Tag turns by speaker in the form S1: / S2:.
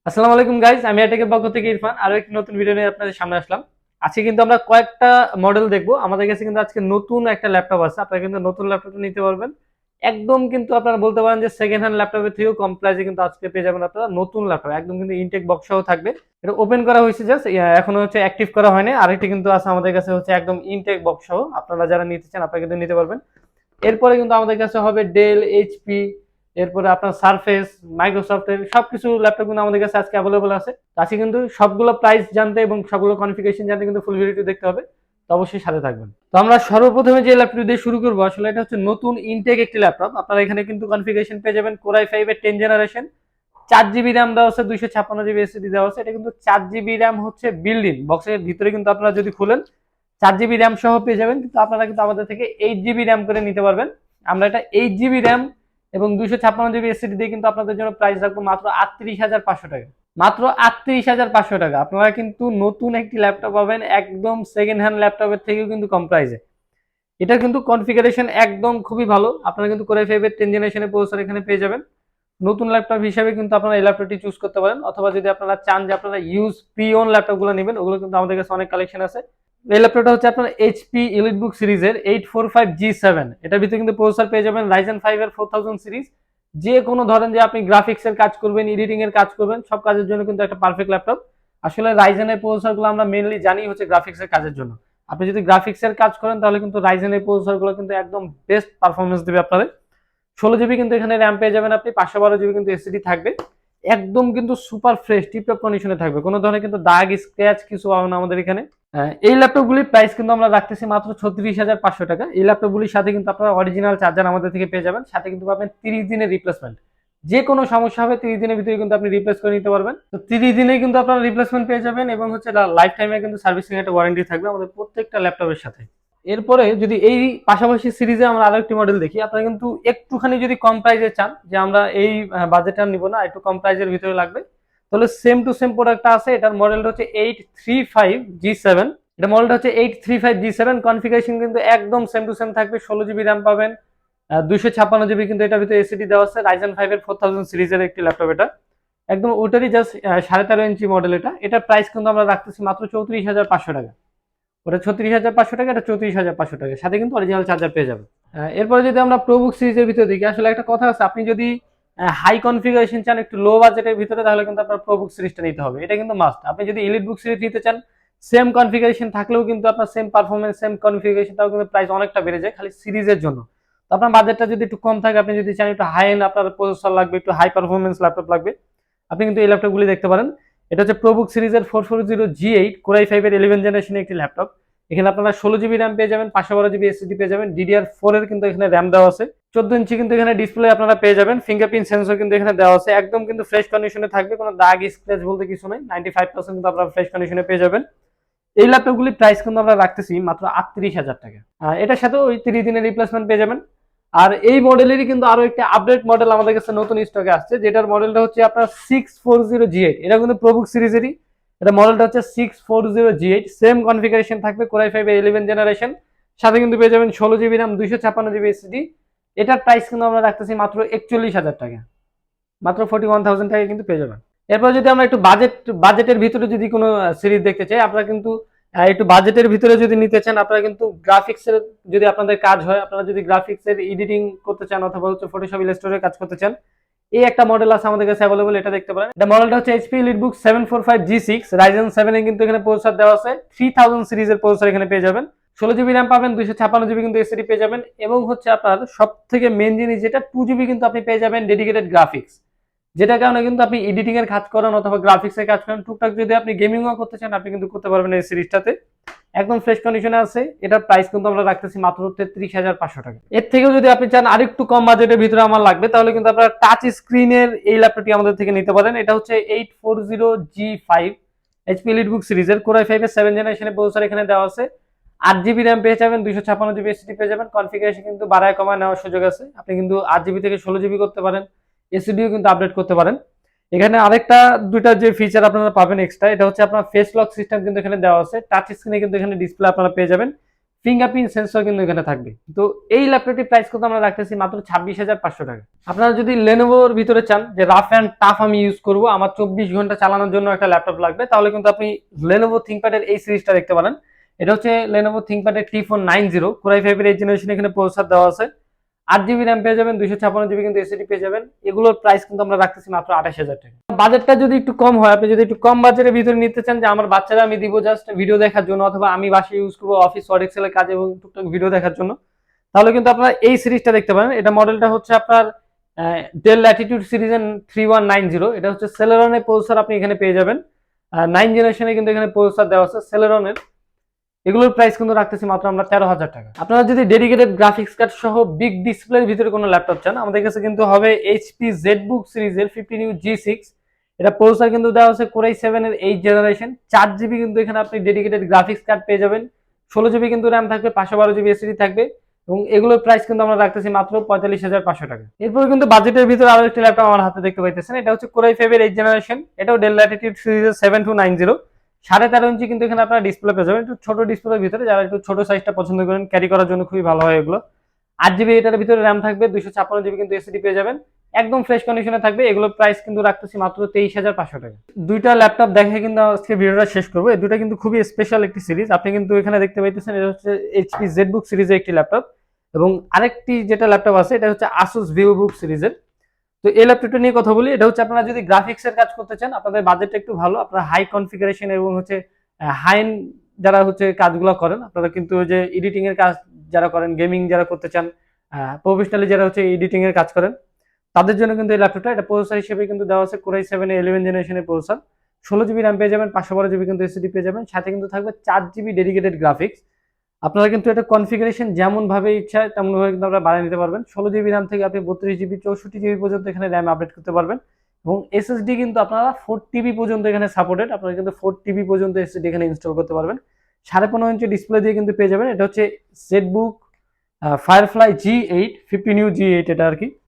S1: আসসালামু আলাইকুম গাইস, আমি এটাকে পক্ষ থেকে ইরফান আরো একটি নতুন ভিডিও নিয়ে আপনাদের সামনে আসলাম। আজকে কিন্তু আমরা কয়েকটা মডেল দেখবো। আমাদের কাছে কিন্তু আজকে নতুন একটা ল্যাপটপ আছে, আপনারা কিন্তু নতুন ল্যাপটপটা নিতে পারবেন। একদম কিন্তু আপনারা বলতে পারেন যে সেকেন্ড হ্যান্ড ল্যাপটপের থেকেও কম প্রাইসে কিন্তু আজকে পেয়ে যাবেন আপনারা নতুন ল্যাপটপ, একদম কিন্তু ইনটেক বক্স সহ থাকবে। এটা ওপেন করা হয়েছে জাস্ট, এখনো হচ্ছে অ্যাক্টিভ করা হয়নি। আরেকটি কিন্তু আছে আমাদের কাছে হচ্ছে একদম ইনটেক বক্স সহ, আপনারা যারা নিতে চান আপনারা কিন্তু নিতে পারবেন। এরপরে কিন্তু আমাদের কাছে হবে ডেল, এইচপি, এরপরে আপনার সারফেস, মাইক্রোসফটের সবকিছু ল্যাপটপ কিন্তু আমাদের কাছে আজকে অ্যাভেলেবল আছে। আজকে কিন্তু সবগুলো প্রাইস জানতে এবং সবগুলো কনফিগারেশন জানতে কিন্তু ফুল ভিডিওটি দেখতে হবে। তো অবশ্যই সাথে থাকবেন। তো আমরা সর্বপ্রথমে যে ল্যাপটপ দিয়ে শুরু করবো, আসলে এটা হচ্ছে নতুন ইনটেক একটি ল্যাপটপ। আপনারা এখানে কিন্তু কনফিগারেশন পেয়ে যাবেন কোরাই 5 এর 10 জেনারেশন, 4 জিবি র্যাম দেওয়া আছে, 256 জিবি এসএসডি দেওয়া আছে। এটা কিন্তু 4 জিবি র্যাম হচ্ছে বিল্ড ইন বক্সের ভিতরে, কিন্তু আপনারা যদি খুলেন 4 জিবি র্যাম সহ পেয়ে যাবেন। কিন্তু আপনারা কিন্তু আমাদের থেকে 8 জিবি র্যাম করে নিতে পারবেন। আমরা এটা 8 জিবি র্যাম এবং 256 জিবি এসএসডি দিয়ে কিন্তু আপনাদের জন্য প্রাইস রাখবো মাত্র 38,500 টাকা। মাত্র 38,500 টাকা আপনারা কিন্তু নতুন একটি ল্যাপটপ পাবেন, একদম সেকেন্ড হ্যান্ড ল্যাপটপের থেকেও কিন্তু কম প্রাইসে। এটা কিন্তু কনফিগারেশন একদম খুবই ভালো। আপনারা কিন্তু কোরাই 5 এর 10 জেনারেশনের প্রসেসর এখানে পেয়ে যাবেন। নতুন ল্যাপটপ হিসেবে কিন্তু আপনারা এই ল্যাপটপটি চুজ করতে পারেন, অথবা যদি আপনারা চান যে আপনারা ইউজ প্রি ওন ল্যাপটপগুলো নেবেন, ওগুলো কিন্তু আমাদের কাছে অনেক কালেকশন আছে। এই ল্যাপটপটা হচ্ছে আপনার এইচপি এলিটবুক সিরিজের 845G7। এটার ভিতরে কিন্তু প্রসেসর পেয়ে যাবেন রাইজেন 5 এর 4000 সিরিজ। যে কোনো ধরেন যে আপনি গ্রাফিক্স এর কাজ করবেন, এডিটিং এর কাজ করবেন, সব কাজের জন্য কিন্তু একটা পারফেক্ট ল্যাপটপ। আসলে রাইজেনের প্রসেসরগুলো আমরা মেইনলি জানি হচ্ছে গ্রাফিক্স এর কাজের জন্য। আপনি যদি গ্রাফিক্স এর কাজ করেন তাহলে কিন্তু রাইজেনের প্রসেসরগুলো কিন্তু একদম বেস্ট পারফরমেন্স দেবে আপনাদের। 16 জিবি কিন্তু এখানে র্যাম পেয়ে যাবেন আপনি, 512 জিবি কিন্তু এসএসডি থাকবে। একদম কিন্তু সুপার ফ্রেশ টিপটপ কন্ডিশনে থাকবে, কোনো ধরনের কিন্তু দাগ স্ক্র্যাচ কিছু পাবেন না আমাদের এখানে। এই ল্যাপটপগুলির প্রাইস কিন্তু আমরা রাখতেছি মাত্র 36,500 টাকা। এই ল্যাপটপগুলির সাথে কিন্তু আপনারা অরিজিনাল চার্জার আমাদের থেকে পেয়ে যাবেন, সাথে কিন্তু পাবেন 30 দিনের রিপ্লেসমেন্ট। যে কোনো সমস্যা হবে 30 দিনের ভিতরে কিন্তু আপনি রিপ্লেস করে নিতে পারবেন। তো 30 দিনে কিন্তু আপনারা রিপ্লেসমেন্ট পেয়ে যাবেন, এবং হচ্ছে লাইফ টাইমে কিন্তু সার্ভিসিং একটা ওয়ারেন্টি থাকবে আমাদের প্রত্যেকটা ল্যাপটপের সাথে। এরপরে যদি এই পাশাপাশি সিরিজে আমরা আরো একটি মডেল দেখি, আপনারা কিন্তু একটুখানি যদি কম প্রাইসে চান যে আমরা এই বাজেট আর নিব না, একটু কম প্রাইসের ভিতরে লাগবে, তাহলে সেম টু সেম প্রোডাক্টটা আছে। এটার মডেলটা হচ্ছে 835G7। এটা মডেলটা হচ্ছে 835G7। কনফিগারেশন কিন্তু একদম সেম টু সেম থাকবে। 16 জিবি র্যাম পাবেন, 256 জিবি কিন্তু এটার ভিতরে এসিডি দেওয়া আছে। রাইজেন 5 এর 4000 সিরিজের একটি ল্যাপটপ এটা, একদম ওটারই জাস্ট 13.5 ইঞ্চি মডেল। এটার প্রাইস কিন্তু আমরা রাখতেছি মাত্র 34,500 টাকা। ওটা 36,500 টাকা, এটা 34,500 টাকা, সাথে কিন্তু অরিজিনাল চার্জার পেয়ে যাবে। এরপরে যদি আমরা প্রোবুক সিরিজের ভিতরে দেখি, আসলে একটা কথা আছে, আপনি যদি হাই কনফিগারেশন চান একটু লো বাজেটের ভিতরে, তাহলে কিন্তু আপনার প্রোবুক সিরিজটা নিতে হবে, এটা কিন্তু মাস্ট। আপনি যদি এলিট বুক সিরিজ নিতে চান, সেম কনফিগারেশন থাকলেও কিন্তু আপনার সেম পারফরমেন্স সেম কনফিগারেশন, তাও কিন্তু প্রাইস অনেকটা বেড়ে যায় খালি সিরিজের জন্য। তো আপনার বাজেটটা যদি একটু কম থাকে, আপনি যদি চান একটু হাই এন্ড আপনার প্রসেসর লাগবে, একটু হাই পারফরমেন্স ল্যাপটপ লাগবে, আপনি কিন্তু এই ল্যাপটপগুলি দেখতে পারেন। এটা হচ্ছে প্রোবুক সিরিজের 440G8 কোরাই 5 এর 11 জেনারেশনের একটি ল্যাপটপ। এখানে আপনারা 16 জিবি র্যাম পেয়ে যাবেন, 512 জিবি এসএসডি পেয়ে যাবেন, DDR4 এর কিন্তু এখানে র্যাম দেওয়া আছে, 14 ইঞ্চি কিন্তু এখানে ডিসপ্লে আপনারা পেয়ে যাবেন, ফিঙ্গারপ্রিন্ট সেন্সর কিন্তু এখানে দেওয়া আছে, একদম কিন্তু ফ্রেশ কন্ডিশনে থাকবে, কোনো দাগ স্ক্র্যাচ বলতে কিছু নাই, 95% কিন্তু আপনারা ফ্রেশ কন্ডিশনে পেয়ে যাবেন। এই ল্যাপটপগুলির প্রাইস কিন্তু আমরা রাখতেছি মাত্র 38,000 টাকা। এটার সাথে ওই 30 দিনের রিপ্লেসমেন্ট পেয়ে যাবেন। আর এই মডেলেরই কিন্তু আরো একটা আপডেট মডেল আমাদের কাছে নতুন স্টকে আসছে, যেটার মডেলটা হচ্ছে আপনার 640G8। এটা কিন্তু প্রোবুক সিরিজেরই, এটা মডেলটা হচ্ছে 640G8। সেম কনফিগারেশন থাকবে কোরাই 5 এর 11 জেনারেশন, সাথে কিন্তু পেয়ে যাবেন 16 জিবি র্যাম, 256 জিবি এসএসডি। এটার প্রাইস কিন্তু আমরা রাখতেছি মাত্র 41,000 টাকা, মাত্র 41,000 টাকা কিন্তু পেয়ে যাবেন। এরপর যদি আমরা একটু বাজেটের ভিতরে যদি কোনো সিরিজ দেখতে চাই, আপনারা কিন্তু একটু বাজেটের ভিতরে যদি নিতে চান, আপনারা কিন্তু গ্রাফিক্সের যদি আপনাদের কাজ হয়, আপনারা যদি গ্রাফিক্সের এডিটিং করতে চান অথবা হচ্ছে ফটোশপ ইলাস্ট্রেটরে কাজ করতে চান, এই একটা মডেল আছে আমাদের কাছে অ্যাভেলেবল, এটা দেখতে পারেন। এটা মডেলটা হচ্ছে এইচপি এলিটবুক 745G6 রাইজেন 7 এর কিন্তু এখানে প্রসেসর দেওয়া আছে, 3000 সিরিজের প্রসেসর এখানে পেয়ে যাবেন। 16 জিবি র্যাম পাবেন, 256 জিবি কিন্তু এসএসডি পেয়ে যাবেন, এবং হচ্ছে আপনার সব থেকে মেন জিনিস যেটা 2 জিবি কিন্তু আপনি পেয়ে যাবেন ডেডিকেটেড গ্রাফিক্স, যেটা কারণে কিন্তু আপনি এডিটিং এর কাজ করেন অথবা গ্রাফিক্স এর কাজ করেন, টুকটাক যদি আপনি গেমিংও করতে চান আপনি কিন্তু করতে পারবেন এই সিরিজটাতে। একদম ফ্রেশ কন্ডিশনে আছে। এটার প্রাইস কিন্তু আমরা রাখতেছি মাত্র 33,500 টাকা। এর থেকেও যদি আপনি চান আরেকটু কম বাজেটের ভিতরে আমার লাগবে, তাহলে কিন্তু আপনারা টাচ স্ক্রিনের এই ল্যাপটপটি আমাদের থেকে নিতে পারেন। এটা হচ্ছে 840G5 এইচপি এলিটবুক সিরিজের কোরাই 5 এর 7 জেনারেশনের প্রসেসর এখানে দেওয়া আছে। 8 জিবি র্যাম পেয়ে যাবেন, 256 জিবি এসএসডি পেয়ে যাবেন। কনফিগারেশন কিন্তু বাড়ায় কমায় নেওয়ার সুযোগ আছে, আপনি কিন্তু 8 জিবি থেকে 16 জিবি করতে পারেন, এসএসডিও কিন্তু আপডেট করতে পারেন। এখানে আরেকটা দুইটা যে ফিচার আপনারা পাবেন এক্সট্রা, এটা হচ্ছে আপনার ফেস লক সিস্টেম কিন্তু এখানে দেওয়া আছে। টাচ স্ক্রিনে কিন্তু এখানে ডিসপ্লে আপনারা পেয়ে যাবেন। ফিঙ্গারপ্রিন্ট সেন্সর কিন্তু এখানে থাকবে। তো এই ল্যাপটপটির প্রাইস কিন্তু আমরা রাখতেছি মাত্র 26,500 টাকা। আপনারা যদি লেনোভোর ভিতরে চান যে রাফ অ্যান্ড টাফ আমি ইউজ করব, আমার 24 ঘন্টা চালানোর জন্য একটা ল্যাপটপ লাগবে, তাহলে কিন্তু আপনি লেনোভো থিংকপ্যাডের এই সিরিজটা দেখতে পারেন। এটা হচ্ছে লেনোভো থিংকপ্যাডের T490 কোরাই 5 এর 8 জেনারেশন, এখানে প্রসেসর দেওয়া আছে। 8 জিবি র্যাম পেয়ে যাবেন, 256 জিবি কিন্তু এসএসডি পেয়ে যাবেন। এগুলোর প্রাইস কিন্তু আমরা রাখতেছি মাত্র 28,000 টাকা। বাজেটটা যদি একটু কম হয়, আপনি যদি একটু কম বাজেটের ভিতরে নিতে চান যে আমার বাচ্চারা আমি দিব জাস্ট ভিডিও দেখার জন্য, অথবা আমি বাসায় ইউজ করবো অফিস ওয়ার্ড এক্সেলের কাজে এবং টুকটাক ভিডিও দেখার জন্য, তাহলে কিন্তু আপনারা এই সিরিজটা দেখতে পারেন। এটা মডেলটা হচ্ছে আপনার ডেল ল্যাটিটিউড সিরিজের 3190। এটা হচ্ছে সেলেরনের প্রসেসর আপনি এখানে পেয়ে যাবেন। 9 জেনারেশনে কিন্তু এখানে প্রসেসর দেওয়া আছে সেলেরনের। এগুলোর প্রাইস কিন্তু রাখতেছি মাত্র আমরা 13,000 টাকা। আপনারা যদি ডেডিকেটেড গ্রাফিক্স কার্ড সহ বিগ ডিসপ্লের ভিতরে কোনো ল্যাপটপ চান, আমাদের কাছে কিন্তু হবে এইচপি জেডবুক সিরিজের 15U G6। এটা প্রসেসর কিন্তু দেওয়া আছে কোরাই 7 এর 8 জেনারেশন। 4 জিবি কিন্তু এখানে আপনি ডেডিকেটেড গ্রাফিক্স কার্ড পেয়ে যাবেন। 16 জিবি কিন্তু র্যাম থাকবে, 512 জিবি এসএসডি থাকবে, এবং এগুলোর প্রাইস কিন্তু আমরা রাখতেছি মাত্র 45,500 টাকা। এরপর কিন্তু বাজেটের ভিতরে আরো একটি ল্যাপটপ আমার হাতে দেখতে পাইতেছেন। এটা হচ্ছে কোরাই 5 এর 8 জেনারেশন। এটাও ডেল ল্যাটিটিউড সিরিজের 7290। 13.5 ইঞ্চি কিন্তু এখানে আপনারা ডিসপ্লে পেয়ে যাবেন, একটু ছোট ডিসপ্লের ভিতরে। যারা একটু ছোট সাইজটা পছন্দ করেন, ক্যারি করার জন্য খুবই ভালো হয় এগুলো। 8 জিবি এটার ভিতরে র্যাম থাকবে, 256 জিবি কিন্তু এসএসডি পেয়ে যাবেন, একদম ফ্রেশ কন্ডিশনে থাকবে। এগুলোর প্রাইস কিন্তু রাখতেছি মাত্র 23,500 টাকা। দুইটা ল্যাপটপ দেখে কিন্তু আজকে ভিডিওটা শেষ করবো। এই দুইটা কিন্তু খুবই স্পেশাল একটি সিরিজ। আপনি কিন্তু এখানে দেখতে পাইতেছেন এটা হচ্ছে এইচপি জেডবুক সিরিজের একটি ল্যাপটপ, এবং আরেকটি যেটা ল্যাপটপ আছে এটা হচ্ছে আসুস ভিভোবুক সিরিজের। তো এই ল্যাপটপটা নিয়ে কথা বলি। এটা হচ্ছে আপনারা যদি গ্রাফিক্স এর কাজ করতে চান, আপনাদের বাজেটটা একটু ভালো, আপনারা হাই কনফিগারেশন এবং হচ্ছে হাই এন্ড যারা হচ্ছে কাজগুলো করেন, আপনারা কিন্তু ওই যে এডিটিং এর কাজ যারা করেন, গেমিং যারা করতে চান, প্রফেশনালি যারা হচ্ছে এডিটিং এর কাজ করেন, তাদের জন্য কিন্তু এই ল্যাপটপটা, এটা প্রসেসর হিসেবে কিন্তু দেওয়া আছে কোরাই 7 এর 11 জেনারেশনের প্রসেসর। 16 জিবি র্যাম পেয়ে যাবেন, 512 জিবি কিন্তু এসএসডি পেয়ে যাবেন, সাথে কিন্তু থাকবে 4 জিবি ডেডিকেটেড গ্রাফিক্স। আপনারা কিন্তু এটা কনফিগারেশন যেমন ভাবে ইচ্ছা তেমন ভাবে কিন্তু আপনারা বানিয়ে নিতে পারবেন। 16 জিবি র্যাম থেকে আপনি 32 জিবি 64 জিবি পর্যন্ত এখানে র্যাম আপডেট করতে পারবেন, এবং এসএসডি কিন্তু আপনারা 4 টিবি পর্যন্ত এখানে সাপোর্টেড। আপনারা কিন্তু 4 টিবি পর্যন্ত এসএসডি এখানে ইনস্টল করতে পারবেন। 15.5 ইঞ্চি ডিসপ্লে দিয়ে কিন্তু পেয়ে যাবেন। এটা হচ্ছে ZBook firefly G8 15U G8 এটা আর কি।